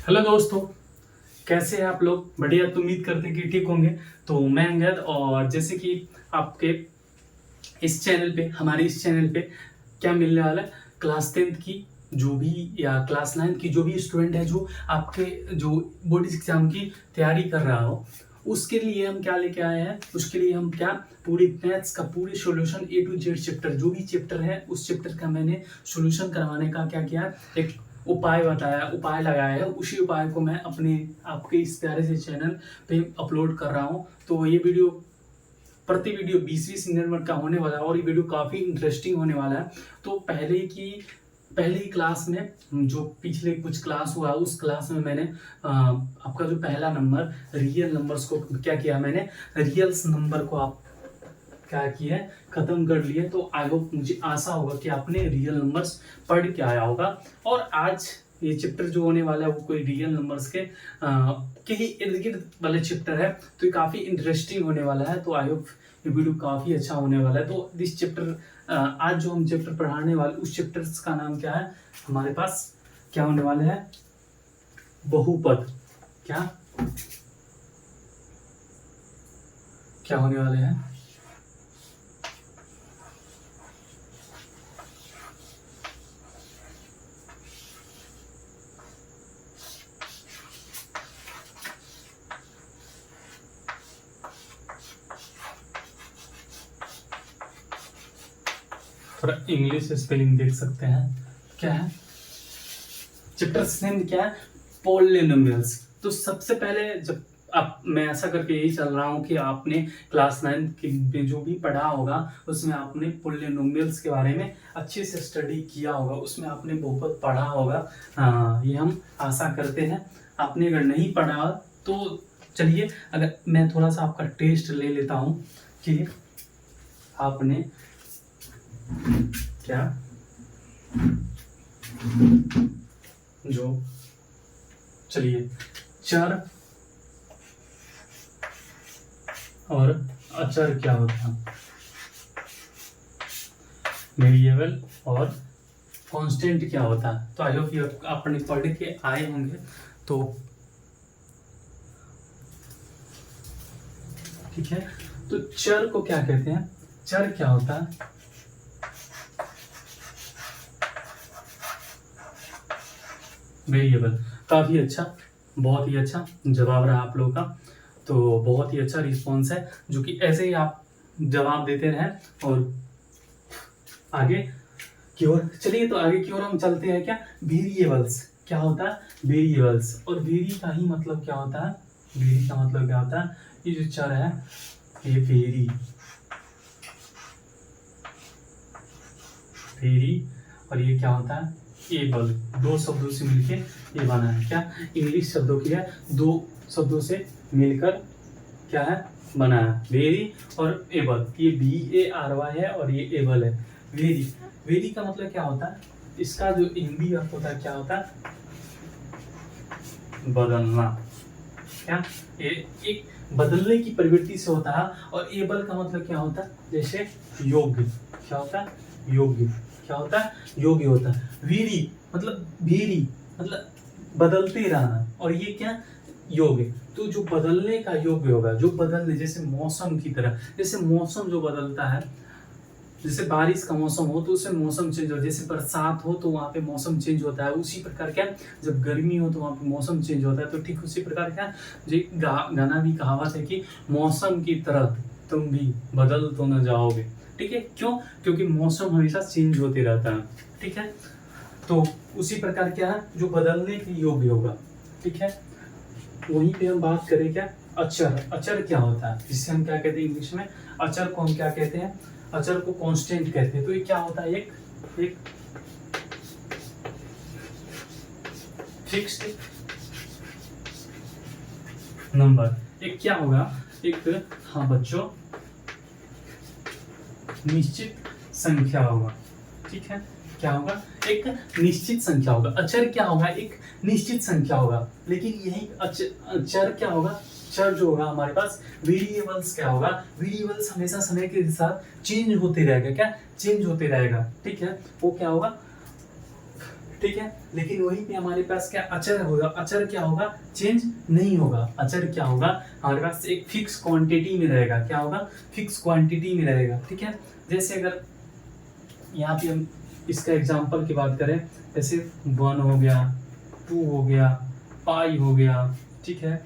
Hello दोस्तों, कैसे हैं आप लोग? बढ़िया, तो उम्मीद करते हैं कि ठीक होंगे। तो मैं अंगद, और जैसे कि आपके इस चैनल पे, हमारे इस चैनल पे क्या मिलने वाला है, क्लास 10th की जो भी या क्लास 9th की जो भी स्टूडेंट है जो आपके जो बोर्ड एग्जाम की तैयारी कर रहा हो, उसके लिए हम क्या लेके आए हैं। उसके लिए हम क्या, पूरी मैथ्स का पूरी solution A to Z chapter, जो भी चैप्टर है उस चैप्टर का मैंने सॉल्यूशन करवाने का क्या किया, एक उपाय बताया, उपाय लगाया है। उसी उपाय को मैं अपने आपके इस प्यारे से चैनल पे अपलोड कर रहा हूँ। तो ये वीडियो, प्रति वीडियो 20-20 मिनट का होने वाला है और ये वीडियो काफ़ी इंटरेस्टिंग होने वाला है। तो पहले ही क्लास में, जो पिछले कुछ क्लास हुआ उस क्लास में मैंने आपका जो पहला नंबर रियल नंबर्स को क्या किया, मैंने रियल्स नंबर को आप क्या किया, खत्म कर लिए। तो आई होप, मुझे आशा होगा कि आपने रियल नंबर्स पढ़ के आया होगा। और आज ये चैप्टर जो होने वाला है वो कोई रियल नंबर्स के ही इर्द गिर्द वाले चैप्टर है। तो ये काफ़ी इंटरेस्टिंग होने वाला है। तो आई होप ये वीडियो काफ़ी अच्छा होने वाला है। तो दिस चैप्टर, आज जो हम चैप्टर पढ़ाने वाले उस चैप्टर्स का नाम क्या है, हमारे पास क्या होने वाले हैं, बहुपद। क्या क्या होने वाले हैं, थोड़ा इंग्लिश स्पेलिंग देख सकते हैं। क्या है चैप्टर नेम, क्या है, पॉलिनोमियल्स। तो सबसे पहले जब आप, मैं ऐसा करके यही चल रहा हूँ कि आपने क्लास 9 में जो भी पढ़ा होगा उसमें आपने पॉलिनोमियल्स के बारे में अच्छे से स्टडी किया होगा, उसमें आपने बहुत पढ़ा होगा। ये हम आशा करते हैं। आपने अगर नहीं पढ़ा तो चलिए, अगर मैं थोड़ा सा आपका टेस्ट ले लेता हूँ कि आपने क्या, जो, चलिए, चर और अचर क्या होता है, वेरिएबल और कांस्टेंट क्या होता है। तो आई होप ये आपने पढ़ के आए होंगे। तो ठीक है, तो चर को क्या कहते हैं, चर क्या होता है, वेरिएबल। काफी अच्छा, बहुत ही अच्छा जवाब रहा आप लोगों का। तो बहुत ही अच्छा रिस्पॉन्स है, जो कि ऐसे ही आप जवाब देते रहें। और आगे की ओर चलिए, तो आगे की ओर हम चलते हैं। क्या, वेरिएबल्स क्या होता है, वेरिएबल्स। और वेरी का ही मतलब क्या होता है, वेरी का मतलब क्या होता है, ये जो चर है ये वेरी, वेरी। और ये क्या होता है, एबल। दो शब्दों से मिलके ये बना है। क्या, इंग्लिश शब्दों की है, दो शब्दों से मिलकर क्या है, बना है, वेरी और एबल। ये BARY है और ये एबल है, वेरी। वेरी का मतलब क्या होता है, इसका जो हिंदी अर्थ होता है क्या होता है, बदलना। क्या, ये एक बदलने की प्रवृत्ति से होता है। और एबल का मतलब क्या होता है, जैसे योग्य। क्या होता है, योग्य। क्या होता है, योग्य होता है। वीरी मतलब, वीरी मतलब बदलते रहना, और ये क्या, योग्य। तो जो बदलने का योग्य होगा, जो बदलने, जैसे मौसम की तरह, जैसे मौसम जो बदलता है, जैसे बारिश का मौसम हो तो उसमें मौसम चेंज हो, जैसे बरसात हो तो वहाँ पे मौसम चेंज होता है। उसी प्रकार क्या, जब गर्मी हो तो वहाँ पे मौसम चेंज होता है। तो ठीक उसी प्रकार क्या, जो गाना भी कहावत है कि मौसम की तरह तुम भी बदल तो न जाओगे। ठीक है, क्यों, क्योंकि मौसम हमेशा चेंज होते रहता है। ठीक है, तो उसी प्रकार क्या है, जो बदलने के योग्य होगा। ठीक है, वहीं पे हम बात करें क्या, अचर। अचर क्या होता है, जिससे हम क्या कहते हैं इंग्लिश में, अचर को हम क्या कहते हैं, अचर को कांस्टेंट कहते हैं। तो ये क्या होता है, एक फिक्स्ड नंबर। एक क्या होगा, एक, हाँ बच्चों, निश्चित संख्या होगा। ठीक है, क्या होगा, एक निश्चित संख्या होगा। अचर क्या होगा, एक निश्चित संख्या होगा। लेकिन यही अचर क्या होगा, चर जो होगा हमारे पास, वेरिएबल्स क्या होगा, वेरिएबल्स हमेशा समय के साथ चेंज होते रहेगा। क्या, चेंज होते रहेगा। ठीक है, वो क्या होगा, ठीक है। लेकिन वहीं पे हमारे पास क्या अचर होगा, अचर क्या होगा, चेंज नहीं होगा। अचर क्या होगा, हमारे पास एक फिक्स क्वांटिटी में रहेगा। क्या होगा, फिक्स क्वांटिटी में रहेगा, ठीक है। जैसे अगर यहाँ पे हम इसका एग्जांपल की बात करें, जैसे 1 हो गया, 2 हो गया, पाई हो गया, ठीक है।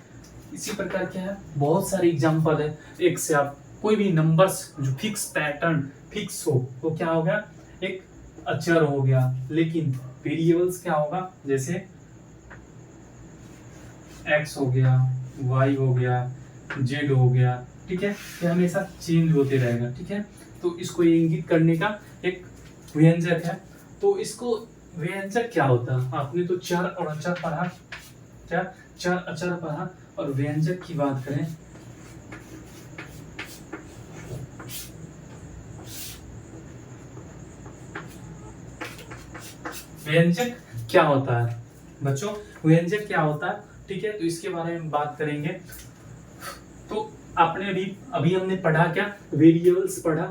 इसी प्रकार क्या है, बहुत सारे एग्जांपल है। एक से आप कोई भी नंबर्स जो फिक्स पैटर्न फिक्स हो, वो क्या हो गया, एक अचर हो गया। लेकिन वेरिएबल्स क्या होगा, जैसे x हो गया, y हो गया, z हो गया, ठीक है। ये हमेशा चेंज होते रहेगा, ठीक है। तो इसको इंगित करने का एक व्यंजक है। तो इसको व्यंजक क्या होता है, आपने तो चर और अचर पढ़ा, क्या चर अचर पढ़ा। और व्यंजक की बात करें, व्यंजक क्या होता है बच्चों, व्यंजक क्या होता है, ठीक है। तो इसके बारे में बात करेंगे। तो आपने अभी हमने पढ़ा क्या, वेरिएबल्स पढ़ा,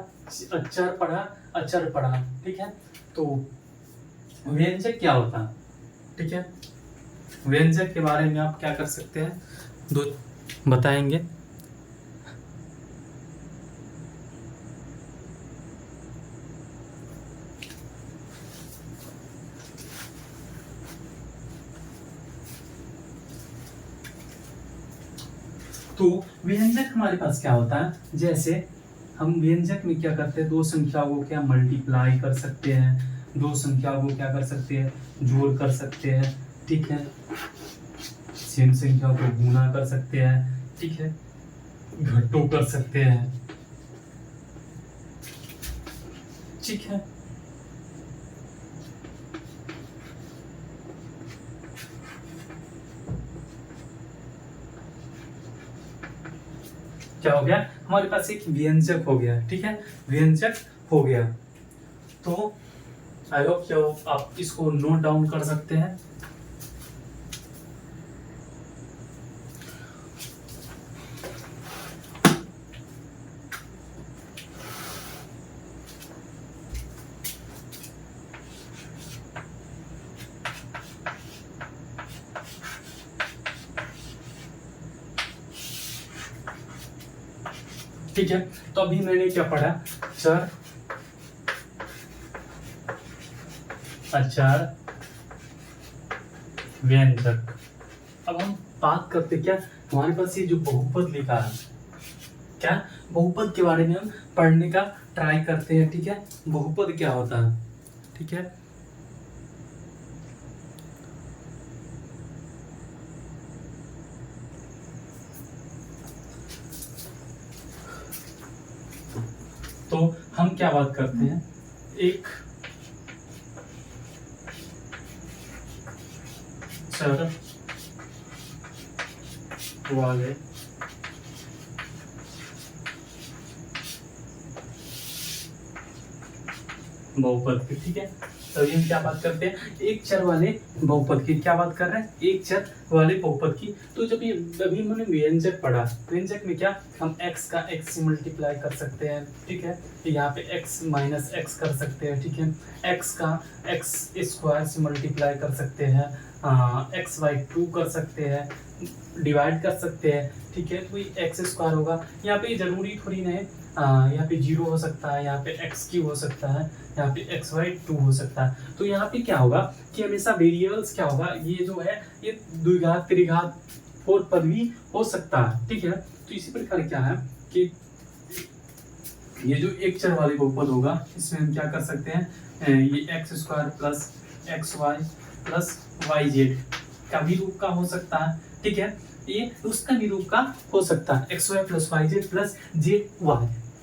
अचर पढ़ा, ठीक है। तो व्यंजक क्या होता है, ठीक है। व्यंजक के बारे में आप क्या कर सकते हैं, दो बताएंगे। तो व्यंजक हमारे पास क्या होता है, जैसे हम व्यंजक में क्या करते हैं, दो संख्याओं को क्या मल्टीप्लाई कर सकते हैं, दो संख्याओं को क्या कर सकते हैं, जोड़ कर सकते हैं, ठीक है। सेम संख्याओं को गुणा कर सकते हैं, ठीक है, घट्टों कर सकते हैं, ठीक है। क्या हो गया, हमारे पास एक व्यंजक हो गया, ठीक है, व्यंजक हो गया। तो आई होप क्या आप इसको नोट डाउन कर सकते हैं। ठीक है। तो अभी मैंने क्या पढ़ा, चर अचर व्यंजक। अब हम बात करते क्या, हमारे पास ये जो बहुपद लिखा है, क्या बहुपद के बारे में हम पढ़ने का ट्राई करते हैं, ठीक है। बहुपद क्या होता है, ठीक है। तो हम क्या बात करते हैं, एक चर वाले बहुपद की, ठीक है। तो हम क्या बात करते हैं, एक चर वाले बहुपद की, क्या बात कर रहे हैं, एक चर वाले बहुपद की। तो जब ये अभी हमने व्यंजक पढ़ा, व्यंजक में क्या हम x का x से मल्टीप्लाई कर सकते हैं, ठीक है। यहाँ पे x माइनस एक्स कर सकते हैं, ठीक है। x का x स्क्वायर से मल्टीप्लाई कर सकते हैं, x बाई 2 कर सकते हैं, डिवाइड कर सकते हैं, ठीक है। तो ये एक्स स्क्वायर होगा। यहाँ पे जरूरी थोड़ी ना है, यहाँ पे 0 हो सकता है, यहाँ पे एक्स क्यूब हो सकता है, यहाँ पे एक्स बाई 2 हो सकता है। तो यहाँ पे क्या होगा कि हमेशा वेरिएबल्स क्या होगा, ये जो है ये द्विघात त्रिघात 4 पद भी हो सकता है, ठीक है। तो इसी प्रकार क्या है कि ये जो एक चर वाले बहुपद होगा, इसमें हम क्या कर सकते हैं, ये X square plus X Y plus Y Z का भी रूप का हो सकता है, ठीक है। ये उसका भी रूप का हो सकता है, X Y plus Y Z plus Z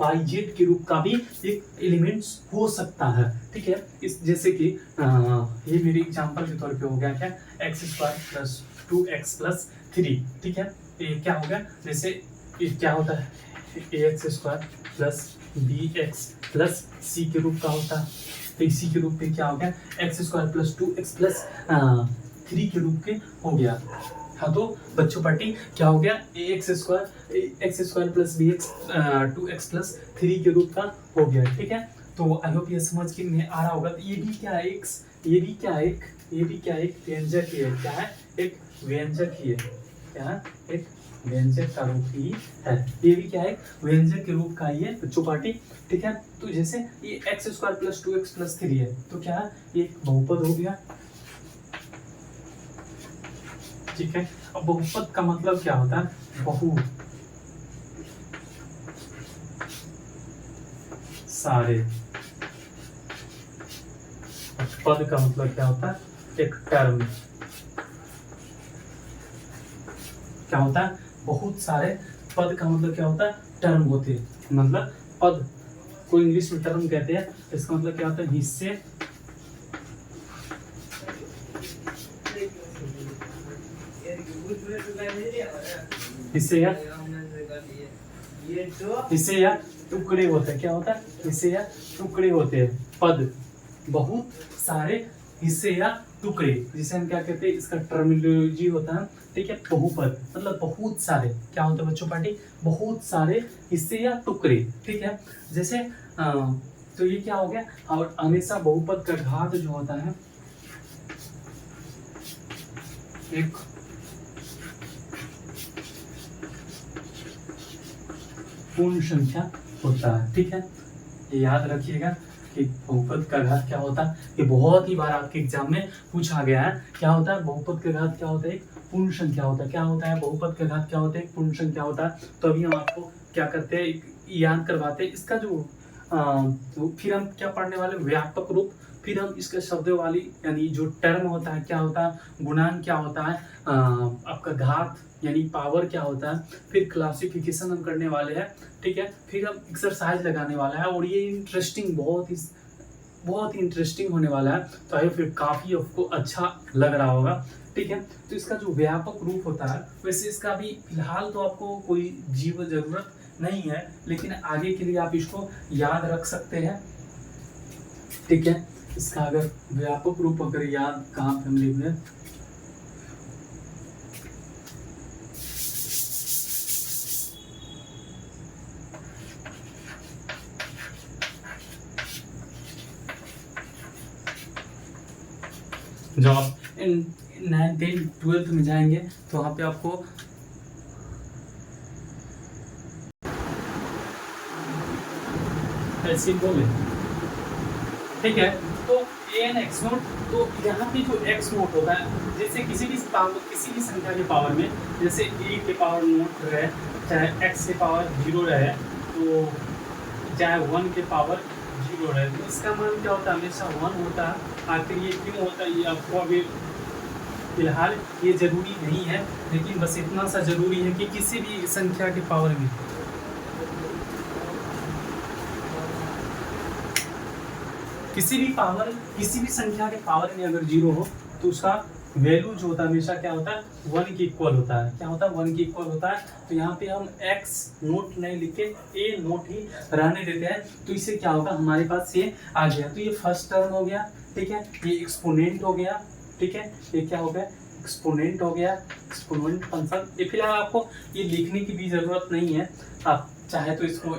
Y Z के रूप का भी एक एलिमेंट्स हो सकता है, ठीक है। इस जैसे कि ये मेरे एग्जांपल के तौर पे हो गया क्या, x square plus 2x plus 3, ठीक है। ये क्या हो गया, जैसे ये क्या होता है, A X square plus B X plus C के रूप का होता है। तो इसी के रूप में क्या हो गया, X square plus 2x plus 3 के रूप के हो गया। हाँ, तो बच्चों पार्टी क्या हो गया, X square plus B X 2x plus 3 के रूप का हो गया, ठीक है। तो आई होप ये समझ के में आ रहा होगा। तो ये भी क्या है, ये भी क्या है, ये भी क्या है, एक व्यंजक ही है। क्या है, एक व्यंजक ही है। क्या है, एक व्यंजक का रूप ही है। ये भी क्या है, व्यंजक के रूप का ही है बच्चों पार्टी। ठीक है, तो जैसे ये x² + 2x + 3 है, तो क्या है, ये एक बहुपद हो गया। ठीक है, अब बहुपद का मतलब क्या होता है, बहु सारे। पद का मतलब क्या होता है, एक टर्म। क्या होता है, बहुत सारे। पद का मतलब क्या होता है, टर्म होते हैं। मतलब पद को इंग्लिश में टर्म कहते हैं। इसका मतलब क्या होता है, हिस्से, हिस्से या हिस्से या टुकड़े होते हैं। क्या होता है, हिस्से या टुकड़े होते हैं। पद बहुत सारे हिस्से या टुकड़े, जिसे हम क्या कहते हैं, इसका टर्मिनोलॉजी होता है। ठीक है, बहुपद मतलब बहुत सारे। क्या होता है बच्चों पार्टी, बहुत सारे हिस्से या टुकड़े। ठीक है, जैसे तो ये क्या हो गया, और हमेशा बहुपद का घात जो होता है एक पूर्ण संख्या होता है। ठीक है, ये याद रखिएगा कि बहुपद का घात क्या होता है। ये बहुत ही बार आपके एग्जाम में पूछा गया है। क्या होता है, बहुपद का घात क्या होता है, एक पूर्ण संख्या होता है। क्या होता है, बहुपद का घात क्या होता है, एक पूर्ण संख्या होता है। तो अभी हम आपको क्या करते हैं, याद करवाते हैं इसका जो तो फिर हम क्या पढ़ने वाले, व्यापक रूप। फिर हम इसके शब्दावली यानी जो टर्म होता है क्या होता है, गुणांक क्या होता है, आपका घात यानी पावर क्या होता है। फिर क्लासिफिकेशन हम करने वाले हैं। ठीक है, फिर हम एक्सरसाइज लगाने वाला है, और ये इंटरेस्टिंग बहुत ही इंटरेस्टिंग होने वाला है। तो आई फिर काफ़ी आपको अच्छा लग रहा होगा। ठीक है, तो इसका जो व्यापक रूप होता है, वैसे इसका भी फिलहाल तो आपको कोई जीव जरूरत नहीं है, लेकिन आगे के लिए आप इसको याद रख सकते हैं। ठीक है, इसका अगर व्यापक रूप अगर याद कहाँ पे हम लिख रहे हैं, जब आप 9th 10th 12th में जाएंगे तो वहाँ पे आपको ऐसे बोले। ठीक है, तो an x नोट, तो यहाँ पे जो x नोट होता है, जैसे किसी भी संख्या के पावर में, जैसे a के पावर नोट रहे, चाहे x के पावर 0 रहे, तो चाहे 1 के पावर 0 रहे, तो इसका मान क्या होता है, हमेशा 1 होता है। आखिर ये क्यों होता है, ये आपको अभी फिलहाल ये जरूरी नहीं है, लेकिन बस इतना सा जरूरी है कि किसी भी संख्या के पावर में किसी भी संख्या के पावर में अगर 0 हो, तो उसका वैल्यू जो होता है हमेशा क्या होता है, 1 के इक्वल होता है। क्या होता है, 1 के इक्वल होता है। तो यहाँ पे हम x नोट नहीं लिख के a नोट ही रहने देते हैं। तो इससे क्या होगा, हमारे पास ये आ गया। तो ये फर्स्ट टर्म हो गया। ठीक है, ये एक्सपोनेंट हो गया। ठीक है, ये क्या हो गया, एक्सपोनेंट हो गया, एक्सपोनेंट फंक्शन। ये फिलहाल आपको ये लिखने की भी जरूरत नहीं है, आप चाहे तो इसको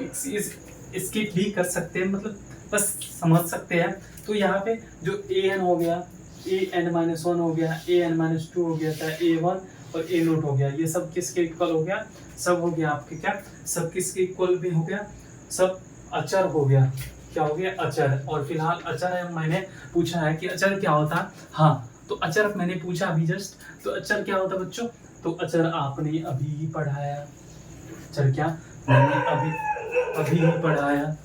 स्किप भी कर सकते हैं, मतलब बस समझ सकते हैं। तो यहाँ पे जो an हो गया, an-1 हो गया, an-2 हो गया, a1 और a नोट हो गया, ये सब किसके इक्वल हो गया, सब हो गया आपके क्या, सब किसके इक्वल भी हो गया, सब अचर हो गया। क्या हो गया, अचर। और फिलहाल अचर है, मैंने पूछा है कि अचर क्या होता है। हाँ, तो अचर मैंने पूछा अभी जस्ट, तो अचर क्या होता है बच्चों, तो अचर आपने अभी ही पढ़ाया। अचर क्या, मैंने अभी ही पढ़ाया।